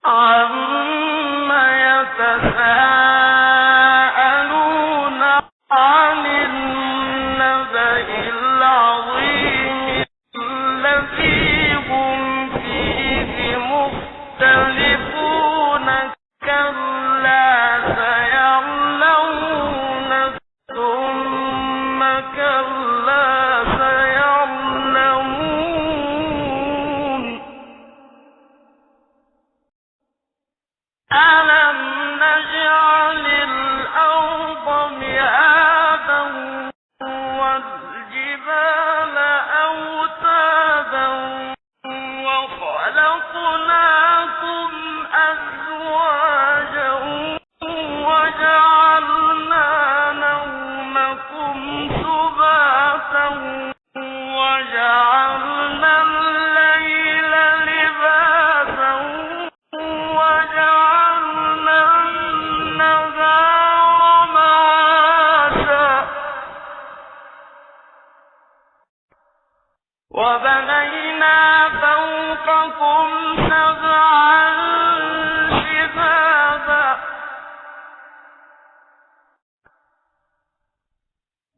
عَمَّ يَتَسَاءَلُونَ عَنِ النَّبَإِ الْعَظِيمِ الَّذِي هُمْ فِيهِ مُخْتَلِفُونَ كَلَّا سَيَعْلَمُونَ ثُمَّ كَلَّا سَيَعْلَمُونَ أَلَمْ نَجْعَلِ الْأَرْضَ مِهَادًا وَالْجِبَالَ أَوْتَادًا وَخَلَقْنَاكُمْ أَزْوَاجًا وَجَعَلْنَا نَوْمَكُمْ سُبَاتًا وَجَعَلْنَا اللَّيْلَ لِبَاسًا وَجَعَلْنَا النَّهَارَ مَعَاشًا وَبَنَيْنَا فَوْقَكُمْ سَبْعًا شِدَادًا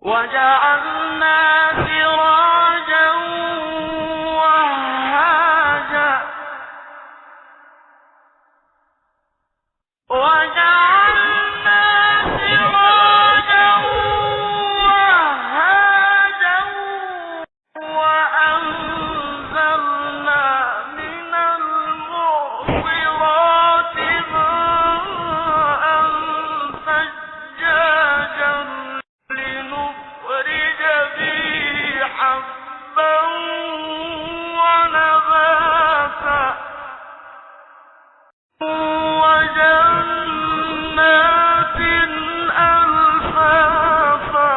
وَجَعَلْنَا سِرَاجًا وَهَّاجًا وَجَعَلْنَا سِرَاجًا وَهَّاجًا وَأَنزَلْنَا مِنَ الْمُعْصِرَاتِ مَاءً ثَجَّاجًا لِّنُخْرِجَ بِهِ حَبًّا وَنَبَاتًا وَجَنَّاتٍ أَلْفَافًا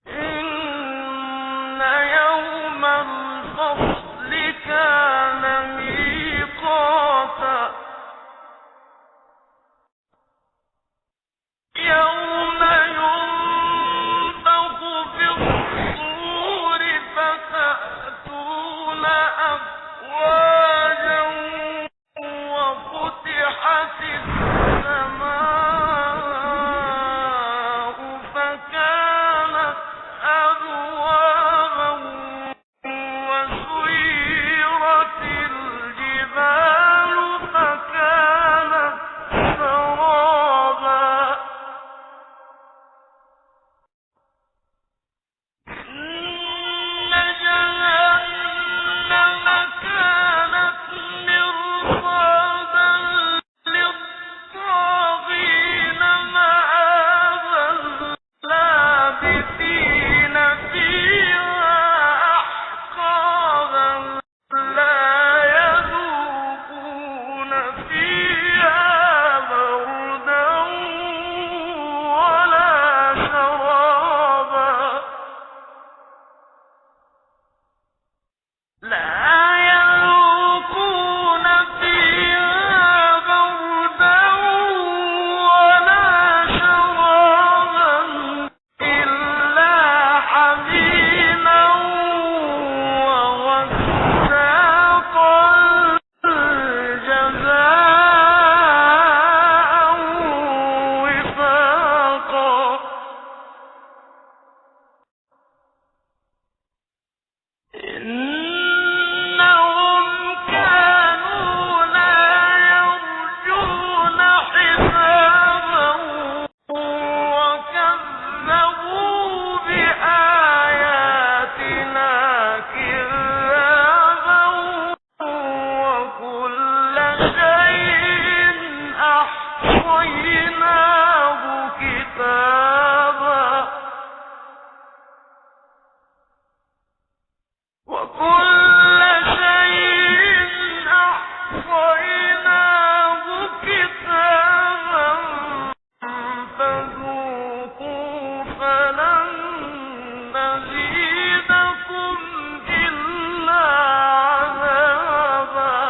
إِنَّ يَوْمَ الْفَصْلِ كَانَ مِيقَاتًا يَوْمَ يُنفَخُ فِي الصُّورِ فَتَأْتُونَ أَفْوَاجًا وَفُتِحَتِ السَّمَاءُ فَكَانَتْ أَبْوَابًا وَسُيِّرَتِ الْجِبَالُ فَكَانَتْ سَرَابًا إِنَّ جَهَنَّمَ كَانَتْ مِرْصَادًا لِّلطَّاغِينَ مَآبًا لَّابِثِينَ فِيهَا أَحْقَابًا لَّا يَذُوقُونَ فِيهَا بَرْدًا وَلَا شَرَابًا إِلَّا حَمِيمًا وَغَسَّاقًا جَزَاءً وِفَاقًا إِنَّهُمْ كَانُوا لَا يَرْجُونَ حِسَابًا وَكَذَّبُوا بِآيَاتِنَا كِذَّابًا وَكُلَّ شَيْءٍ أَحْصَيْنَاهُ كِتَابًا وَكُلَّ شَيْءٍ أَحْصَيْنَاهُ كِتَابًا فَذُوقُوا فَلَن نَّزِيدَكُمْ إِلَّا عَذَابًا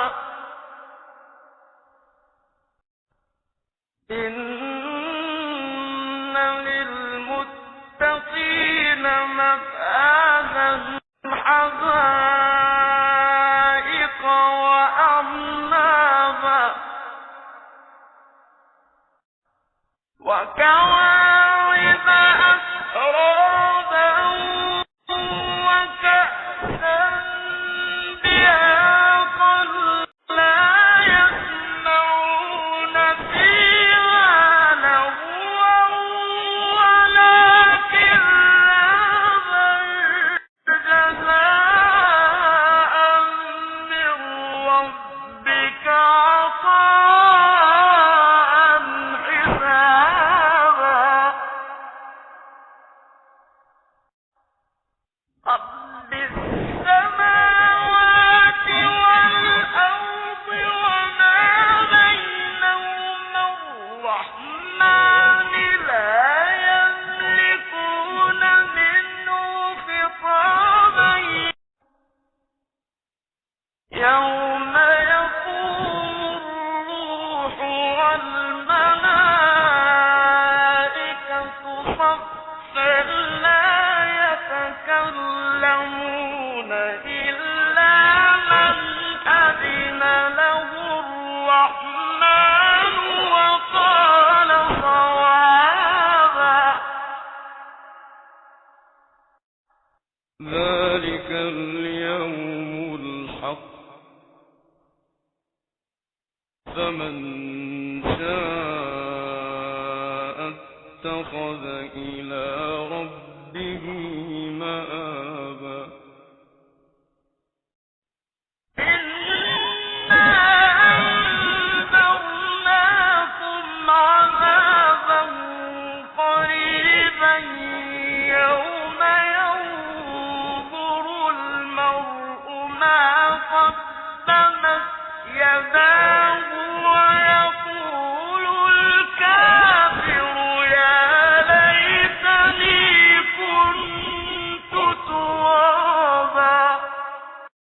إِنَّ لِلْمُتَّقِينَ مَفَازًا حَسَنًا يعلمون إلا من أذن له الرحمن وقال صوابا. ذلك اليوم الحق فمن شاء اتخذ إلى ربه